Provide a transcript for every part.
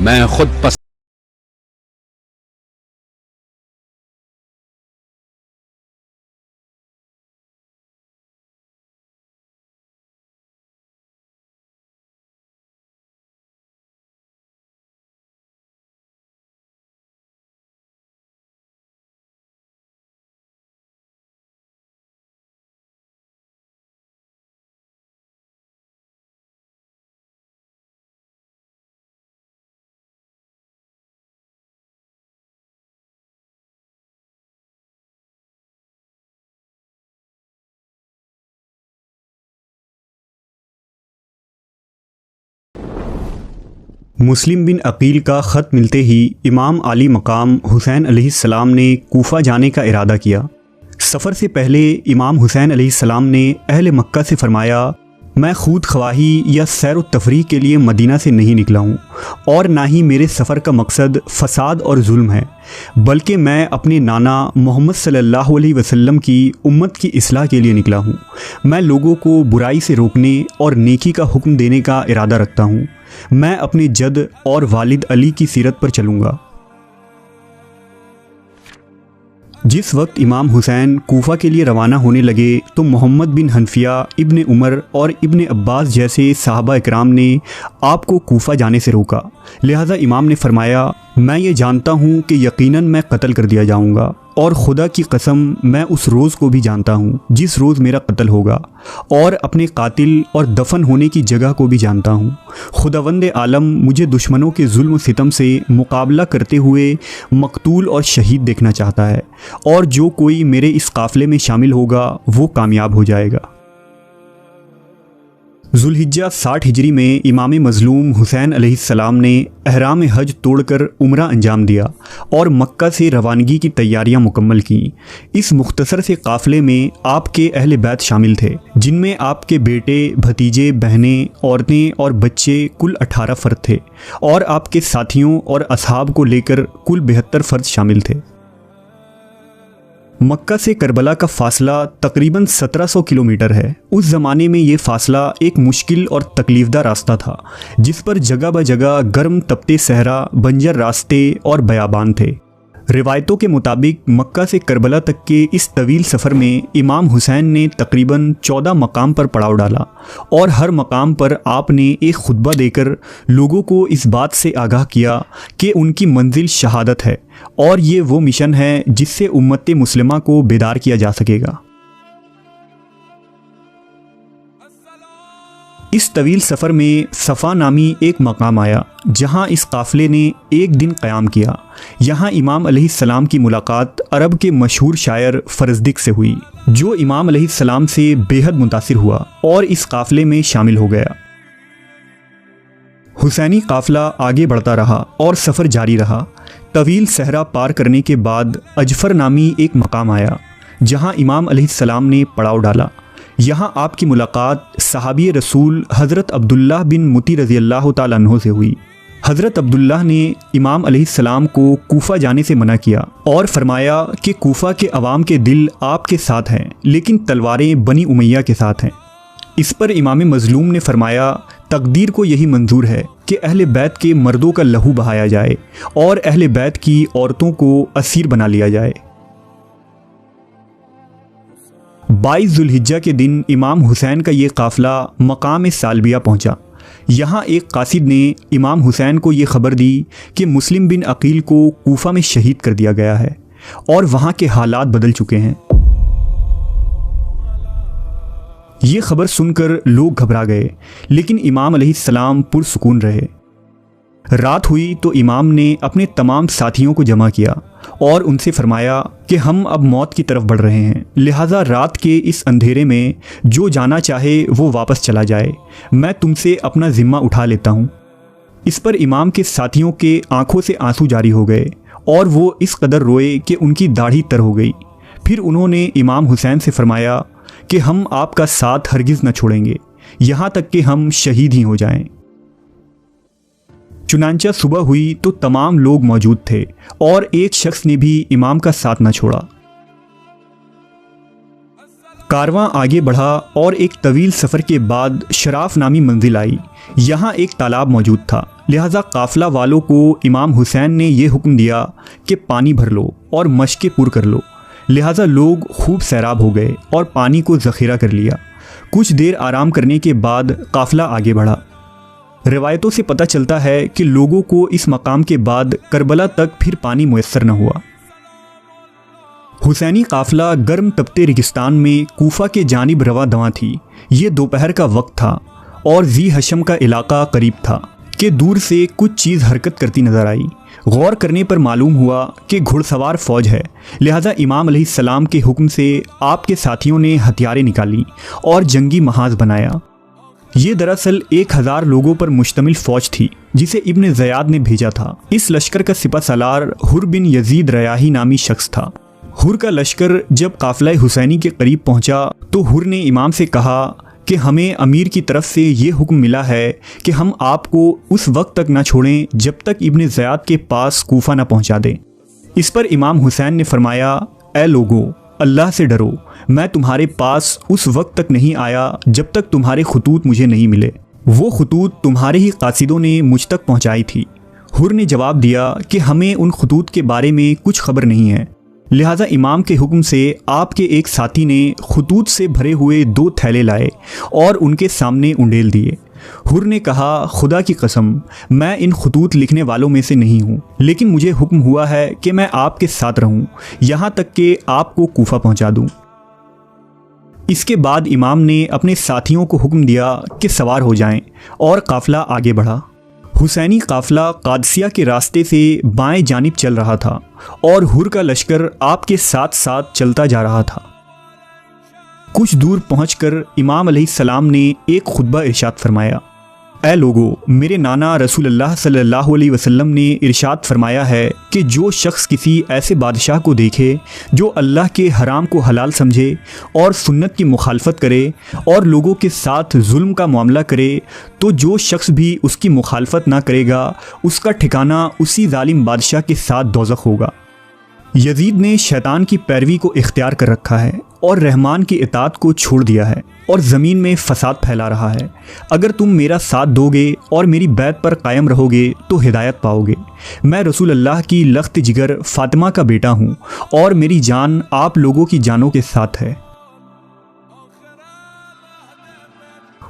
میں خود مسلم بن عقیل کا خط ملتے ہی امام عالی مقام حسین علیہ السلام نے کوفہ جانے کا ارادہ کیا۔ سفر سے پہلے امام حسین علیہ السلام نے اہل مکہ سے فرمایا، میں خود خواہی یا سیر و تفریح کے لیے مدینہ سے نہیں نکلا ہوں، اور نہ ہی میرے سفر کا مقصد فساد اور ظلم ہے، بلکہ میں اپنے نانا محمد صلی اللہ علیہ وسلم کی امت کی اصلاح کے لیے نکلا ہوں۔ میں لوگوں کو برائی سے روکنے اور نیکی کا حکم دینے کا ارادہ رکھتا ہوں۔ میں اپنے جد اور والد علی کی سیرت پر چلوں گا۔ جس وقت امام حسین کوفہ کے لیے روانہ ہونے لگے تو محمد بن حنفیہ، ابن عمر اور ابن عباس جیسے صحابہ اکرام نے آپ کو کوفہ جانے سے روکا۔ لہٰذا امام نے فرمایا، میں یہ جانتا ہوں کہ یقیناً میں قتل کر دیا جاؤں گا، اور خدا کی قسم میں اس روز کو بھی جانتا ہوں جس روز میرا قتل ہوگا، اور اپنے قاتل اور دفن ہونے کی جگہ کو بھی جانتا ہوں۔ خداوند عالم مجھے دشمنوں کے ظلم و ستم سے مقابلہ کرتے ہوئے مقتول اور شہید دیکھنا چاہتا ہے، اور جو کوئی میرے اس قافلے میں شامل ہوگا وہ کامیاب ہو جائے گا۔ ذوالحجہ 60 ہجری میں امام مظلوم حسین علیہ السلام نے احرام حج توڑ کر عمرہ انجام دیا اور مکہ سے روانگی کی تیاریاں مکمل کیں۔ اس مختصر سے قافلے میں آپ کے اہل بیت شامل تھے، جن میں آپ کے بیٹے، بھتیجے، بہنیں، عورتیں اور بچے کل 18 فرد تھے، اور آپ کے ساتھیوں اور اصحاب کو لے کر کل 72 فرد شامل تھے۔ مکہ سے کربلا کا فاصلہ تقریباً 1700 کلومیٹر ہے۔ اس زمانے میں یہ فاصلہ ایک مشکل اور تکلیف دہ راستہ تھا، جس پر جگہ بہ جگہ گرم تپتے صحرا، بنجر راستے اور بیابان تھے۔ روایتوں کے مطابق مکہ سے کربلا تک کے اس طویل سفر میں امام حسین نے تقریباً 14 مقام پر پڑاؤ ڈالا، اور ہر مقام پر آپ نے ایک خطبہ دے کر لوگوں کو اس بات سے آگاہ کیا کہ ان کی منزل شہادت ہے، اور یہ وہ مشن ہے جس سے امت مسلمہ کو بیدار کیا جا سکے گا۔ اس طویل سفر میں صفا نامی ایک مقام آیا، جہاں اس قافلے نے ایک دن قیام کیا۔ یہاں امام علیہ السلام کی ملاقات عرب کے مشہور شاعر فرزدق سے ہوئی، جو امام علیہ السلام سے بے حد متاثر ہوا اور اس قافلے میں شامل ہو گیا۔ حسینی قافلہ آگے بڑھتا رہا اور سفر جاری رہا۔ طویل صحرا پار کرنے کے بعد اجفر نامی ایک مقام آیا، جہاں امام علیہ السلام نے پڑاؤ ڈالا۔ یہاں آپ کی ملاقات صحابی رسول حضرت عبداللہ بن متی رضی اللہ تعالیٰ عنہ سے ہوئی۔ حضرت عبداللہ نے امام علیہ السلام کو کوفہ جانے سے منع کیا اور فرمایا کہ کوفہ کے عوام کے دل آپ کے ساتھ ہیں، لیکن تلواریں بنی امیہ کے ساتھ ہیں۔ اس پر امام مظلوم نے فرمایا، تقدیر کو یہی منظور ہے کہ اہل بیت کے مردوں کا لہو بہایا جائے اور اہل بیت کی عورتوں کو اسیر بنا لیا جائے۔ 22 ذوالحجہ کے دن امام حسین کا یہ قافلہ مقام سالبیہ پہنچا۔ یہاں ایک قاصد نے امام حسین کو یہ خبر دی کہ مسلم بن عقیل کو کوفہ میں شہید کر دیا گیا ہے، اور وہاں کے حالات بدل چکے ہیں۔ یہ خبر سن کر لوگ گھبرا گئے، لیکن امام علیہ السلام پرسکون رہے۔ رات ہوئی تو امام نے اپنے تمام ساتھیوں کو جمع کیا اور ان سے فرمایا کہ ہم اب موت کی طرف بڑھ رہے ہیں، لہٰذا رات کے اس اندھیرے میں جو جانا چاہے وہ واپس چلا جائے، میں تم سے اپنا ذمہ اٹھا لیتا ہوں۔ اس پر امام کے ساتھیوں کے آنکھوں سے آنسو جاری ہو گئے، اور وہ اس قدر روئے کہ ان کی داڑھی تر ہو گئی۔ پھر انہوں نے امام حسین سے فرمایا کہ ہم آپ کا ساتھ ہرگز نہ چھوڑیں گے، یہاں تک کہ ہم شہید ہی ہو جائیں۔ چنانچہ صبح ہوئی تو تمام لوگ موجود تھے، اور ایک شخص نے بھی امام کا ساتھ نہ چھوڑا۔ کارواں آگے بڑھا اور ایک طویل سفر کے بعد شراف نامی منزل آئی۔ یہاں ایک تالاب موجود تھا، لہٰذا قافلہ والوں کو امام حسین نے یہ حکم دیا کہ پانی بھر لو اور مشقیں پر کر لو۔ لہٰذا لوگ خوب سیراب ہو گئے اور پانی کو ذخیرہ کر لیا۔ کچھ دیر آرام کرنے کے بعد قافلہ آگے بڑھا۔ روایتوں سے پتہ چلتا ہے کہ لوگوں کو اس مقام کے بعد کربلا تک پھر پانی میسر نہ ہوا۔ حسینی قافلہ گرم تپتے ریگستان میں کوفہ کے جانب رواں دواں تھی۔ یہ دوپہر کا وقت تھا اور ذی حشم کا علاقہ قریب تھا کہ دور سے کچھ چیز حرکت کرتی نظر آئی۔ غور کرنے پر معلوم ہوا کہ گھڑ سوار فوج ہے، لہٰذا امام علیہ السلام کے حکم سے آپ کے ساتھیوں نے ہتھیاریں نکالی اور جنگی محاذ بنایا۔ یہ دراصل 1000 لوگوں پر مشتمل فوج تھی جسے ابن زیاد نے بھیجا تھا۔ اس لشکر کا سپہ سالار حر بن یزید ریاحی نامی شخص تھا۔ حر کا لشکر جب قافلہ حسینی کے قریب پہنچا تو حر نے امام سے کہا کہ ہمیں امیر کی طرف سے یہ حکم ملا ہے کہ ہم آپ کو اس وقت تک نہ چھوڑیں جب تک ابن زیاد کے پاس کوفہ نہ پہنچا دیں۔ اس پر امام حسین نے فرمایا، اے لوگو، اللہ سے ڈرو، میں تمہارے پاس اس وقت تک نہیں آیا جب تک تمہارے خطوط مجھے نہیں ملے۔ وہ خطوط تمہارے ہی قاصدوں نے مجھ تک پہنچائی تھی۔ حر نے جواب دیا کہ ہمیں ان خطوط کے بارے میں کچھ خبر نہیں ہے۔ لہٰذا امام کے حکم سے آپ کے ایک ساتھی نے خطوط سے بھرے ہوئے 2 تھیلے لائے اور ان کے سامنے انڈیل دیے۔ حر نے کہا، خدا کی قسم، میں ان خطوط لکھنے والوں میں سے نہیں ہوں، لیکن مجھے حکم ہوا ہے کہ میں آپ کے ساتھ رہوں یہاں تک کہ آپ کو کوفہ پہنچا دوں۔ اس کے بعد امام نے اپنے ساتھیوں کو حکم دیا کہ سوار ہو جائیں اور قافلہ آگے بڑھا۔ حسینی قافلہ قادسیہ کے راستے سے بائیں جانب چل رہا تھا اور حر کا لشکر آپ کے ساتھ ساتھ چلتا جا رہا تھا۔ کچھ دور پہنچ کر امام علیہ السلام نے ایک خطبہ ارشاد فرمایا، اے لوگو، میرے نانا رسول اللہ صلی اللہ علیہ وسلم نے ارشاد فرمایا ہے کہ جو شخص کسی ایسے بادشاہ کو دیکھے جو اللہ کے حرام کو حلال سمجھے اور سنت کی مخالفت کرے اور لوگوں کے ساتھ ظلم کا معاملہ کرے، تو جو شخص بھی اس کی مخالفت نہ کرے گا اس کا ٹھکانہ اسی ظالم بادشاہ کے ساتھ دوزخ ہوگا۔ یزید نے شیطان کی پیروی کو اختیار کر رکھا ہے اور رحمان کی اطاعت کو چھوڑ دیا ہے اور زمین میں فساد پھیلا رہا ہے۔ اگر تم میرا ساتھ دو گے اور میری بیعت پر قائم رہو گے تو ہدایت پاؤ گے۔ میں رسول اللہ کی لخت جگر فاطمہ کا بیٹا ہوں اور میری جان آپ لوگوں کی جانوں کے ساتھ ہے۔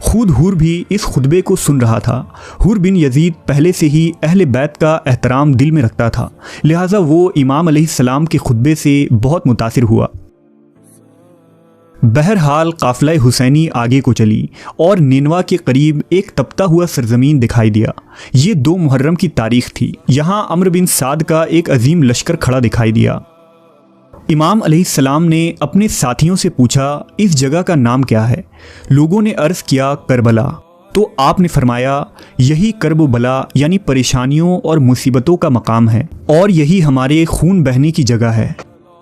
خود حر بھی اس خطبے کو سن رہا تھا۔ حر بن یزید پہلے سے ہی اہل بیت کا احترام دل میں رکھتا تھا، لہٰذا وہ امام علیہ السلام کے خطبے سے بہت متاثر ہوا۔ بہرحال قافلہ حسینی آگے کو چلی اور نینوا کے قریب ایک تپتا ہوا سرزمین دکھائی دیا۔ یہ 2 محرم کی تاریخ تھی۔ یہاں عمرو بن سعد کا ایک عظیم لشکر کھڑا دکھائی دیا۔ امام علیہ السلام نے اپنے ساتھیوں سے پوچھا، اس جگہ کا نام کیا ہے؟ لوگوں نے عرض کیا، کربلا۔ تو آپ نے فرمایا، یہی کرب و بلا یعنی پریشانیوں اور مصیبتوں کا مقام ہے اور یہی ہمارے خون بہنے کی جگہ ہے۔